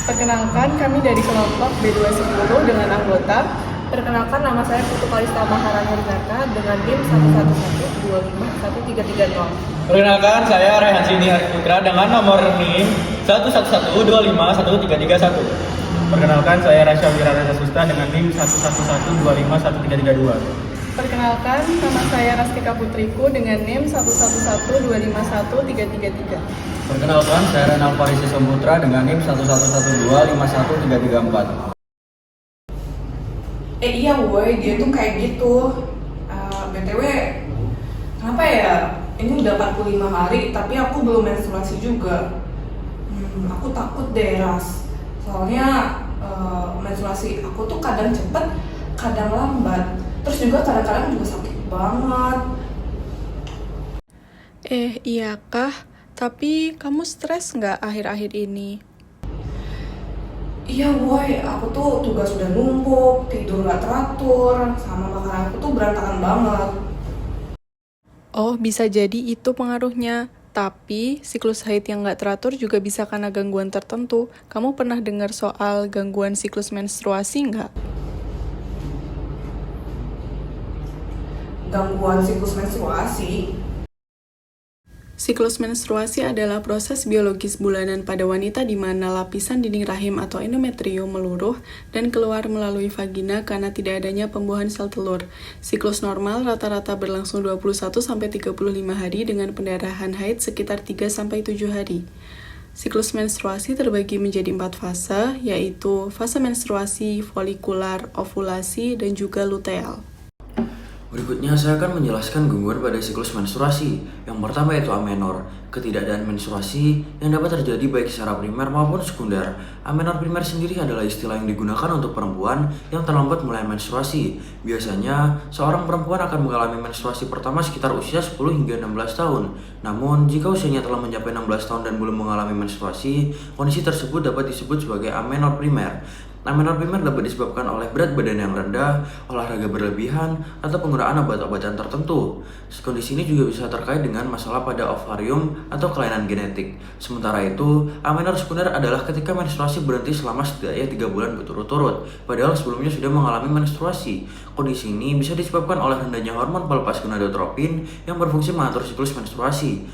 Perkenalkan, kami dari kelompok B210 dengan anggota. Perkenalkan, nama saya Putu Kalista Maharani Rinata dengan NIM 111251330. Perkenalkan, saya Rehan Sini Putra dengan nomor NIM 111251331. Perkenalkan, saya Rasya Wirareza Susta dengan NIM 111251332. Perkenalkan, nama saya Rastika Putriku dengan NIM 111251333. Perkenalkan, saya Renal Farisi Semputra dengan NIM 111251334. Iya woi, dia tuh kayak gitu. BTW, kenapa ya? Ini udah 45 hari, tapi aku belum menstruasi juga. Aku takut deh, Ras. Soalnya menstruasi aku tuh kadang cepet, kadang lambat. Terus juga kadang-kadang juga sakit banget. Iya kah? Tapi kamu stres nggak akhir-akhir ini? Iya woi, aku tuh tugas udah numpuk, tidur gak teratur, sama makanan aku tuh berantakan banget. Oh, bisa jadi itu pengaruhnya. Tapi, siklus haid yang nggak teratur juga bisa karena gangguan tertentu. Kamu pernah dengar soal gangguan siklus menstruasi nggak? Gangguan siklus menstruasi? Siklus menstruasi adalah proses biologis bulanan pada wanita di mana lapisan dinding rahim atau endometrium meluruh dan keluar melalui vagina karena tidak adanya pembuahan sel telur. Siklus normal rata-rata berlangsung 21-35 hari dengan pendarahan haid sekitar 3-7 hari. Siklus menstruasi terbagi menjadi 4 fase, yaitu fase menstruasi, folikular, ovulasi, dan juga luteal. Berikutnya saya akan menjelaskan gangguan pada siklus menstruasi. Yang pertama yaitu amenor, ketidakadaan menstruasi yang dapat terjadi baik secara primer maupun sekunder. Amenor primer sendiri adalah istilah yang digunakan untuk perempuan yang terlambat mulai menstruasi. Biasanya, seorang perempuan akan mengalami menstruasi pertama sekitar usia 10 hingga 16 tahun. Namun, jika usianya telah mencapai 16 tahun dan belum mengalami menstruasi, kondisi tersebut dapat disebut sebagai amenor primer. Amenor primer dapat disebabkan oleh berat badan yang rendah, olahraga berlebihan, atau penggunaan obat-obatan tertentu. Kondisi ini juga bisa terkait dengan masalah pada ovarium atau kelainan genetik. Sementara itu, amenor sekunder adalah ketika menstruasi berhenti selama setidaknya 3 bulan berturut-turut, padahal sebelumnya sudah mengalami menstruasi. Kondisi ini bisa disebabkan oleh rendahnya hormon pelepas gonadotropin yang berfungsi mengatur siklus menstruasi.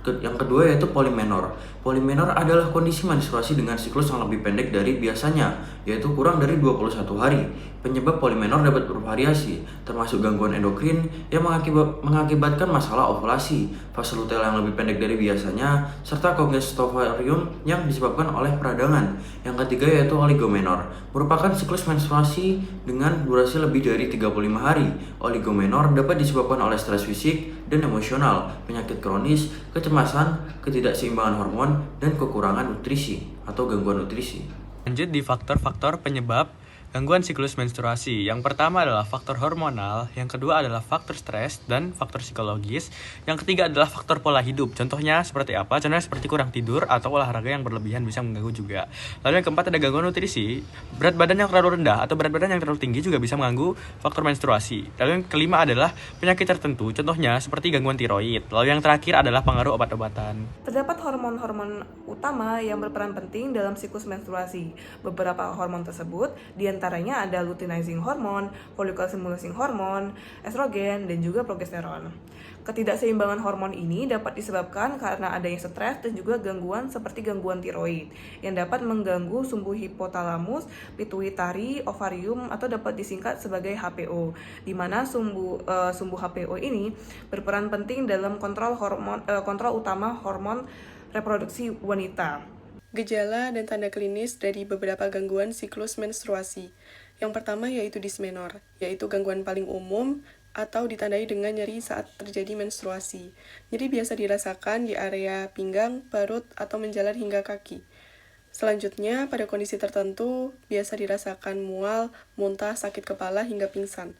Yang kedua yaitu polimenor. Polimenor adalah kondisi menstruasi dengan siklus yang lebih pendek dari biasanya, yaitu kurang dari 21 hari. Penyebab polimenor dapat bervariasi, termasuk gangguan endokrin yang mengakibatkan masalah ovulasi, fase luteal yang lebih pendek dari biasanya, serta kongestovarium yang disebabkan oleh peradangan. Yang ketiga yaitu oligomenor, merupakan siklus menstruasi dengan durasi lebih dari 35 hari. Oligomenor dapat disebabkan oleh stres fisik dan emosional, penyakit kronis, kecemasan, ketidakseimbangan hormon, dan kekurangan nutrisi atau gangguan nutrisi. Lanjut di faktor-faktor penyebab gangguan siklus menstruasi. Yang pertama adalah faktor hormonal, yang kedua adalah faktor stres dan faktor psikologis, yang ketiga adalah faktor pola hidup. Contohnya seperti apa? Contohnya seperti kurang tidur atau olahraga yang berlebihan bisa mengganggu juga. Lalu yang keempat ada gangguan nutrisi, berat badan yang terlalu rendah atau berat badan yang terlalu tinggi juga bisa mengganggu faktor menstruasi. Lalu yang kelima adalah penyakit tertentu, contohnya seperti gangguan tiroid. Lalu yang terakhir adalah pengaruh obat-obatan. Terdapat hormon-hormon utama yang berperan penting dalam siklus menstruasi. Beberapa hormon tersebut diantaranya ada luteinizing hormon, follicle stimulating hormon, estrogen, dan juga progesteron. Ketidakseimbangan hormon ini dapat disebabkan karena adanya stres dan juga gangguan seperti gangguan tiroid yang dapat mengganggu sumbu hipotalamus, pituitari, ovarium atau dapat disingkat sebagai HPO, di mana sumbu HPO ini berperan penting dalam kontrol utama hormon reproduksi wanita. Gejala dan tanda klinis dari beberapa gangguan siklus menstruasi. Yang pertama yaitu dismenor, yaitu gangguan paling umum atau ditandai dengan nyeri saat terjadi menstruasi. Nyeri biasa dirasakan di area pinggang, perut, atau menjalar hingga kaki. Selanjutnya, pada kondisi tertentu, biasa dirasakan mual, muntah, sakit kepala, hingga pingsan.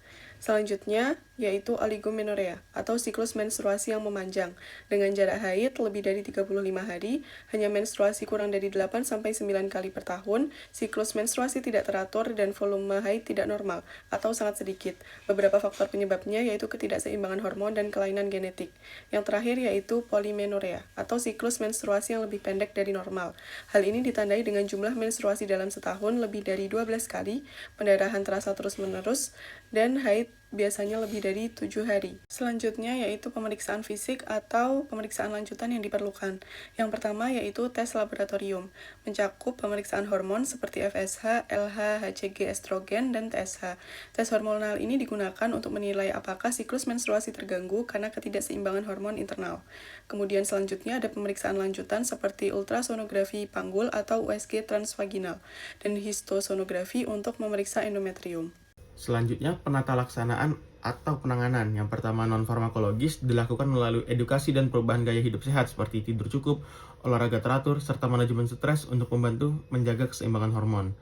Selanjutnya, yaitu oligomenorea atau siklus menstruasi yang memanjang. Dengan jarak haid lebih dari 35 hari, hanya menstruasi kurang dari 8-9 kali per tahun, siklus menstruasi tidak teratur dan volume haid tidak normal atau sangat sedikit. Beberapa faktor penyebabnya yaitu ketidakseimbangan hormon dan kelainan genetik. Yang terakhir yaitu polimenorea atau siklus menstruasi yang lebih pendek dari normal. Hal ini ditandai dengan jumlah menstruasi dalam setahun lebih dari 12 kali, pendarahan terasa terus-menerus, dan haid biasanya lebih dari 7 hari. Selanjutnya yaitu pemeriksaan fisik atau pemeriksaan lanjutan yang diperlukan. Yang pertama yaitu tes laboratorium, mencakup pemeriksaan hormon seperti FSH, LH, HCG, estrogen, dan TSH. Tes hormonal ini digunakan untuk menilai apakah siklus menstruasi terganggu karena ketidakseimbangan hormon internal. Kemudian selanjutnya ada pemeriksaan lanjutan seperti ultrasonografi panggul atau USG transvaginal, dan histosonografi untuk memeriksa endometrium. Selanjutnya, penata laksanaan atau penanganan. Yang pertama, non-farmakologis dilakukan melalui edukasi dan perubahan gaya hidup sehat seperti tidur cukup, olahraga teratur, serta manajemen stres untuk membantu menjaga keseimbangan hormon.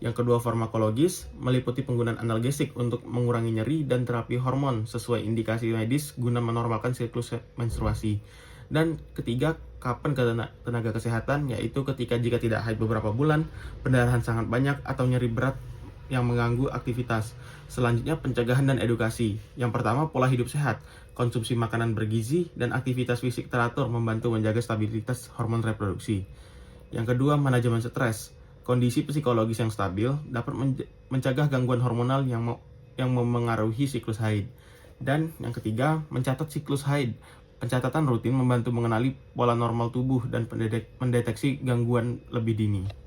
Yang kedua, farmakologis meliputi penggunaan analgesik untuk mengurangi nyeri dan terapi hormon sesuai indikasi medis guna menormalkan siklus menstruasi. Dan ketiga, kapan ke tenaga kesehatan, yaitu jika tidak haid beberapa bulan, pendarahan sangat banyak, atau nyeri berat yang mengganggu aktivitas. Selanjutnya, pencegahan dan edukasi. Yang pertama, pola hidup sehat, konsumsi makanan bergizi, dan aktivitas fisik teratur membantu menjaga stabilitas hormon reproduksi. Yang kedua, manajemen stres. Kondisi psikologis yang stabil dapat mencegah gangguan hormonal yang memengaruhi siklus haid. Dan yang ketiga, mencatat siklus haid. Pencatatan rutin membantu mengenali pola normal tubuh dan mendeteksi gangguan lebih dini.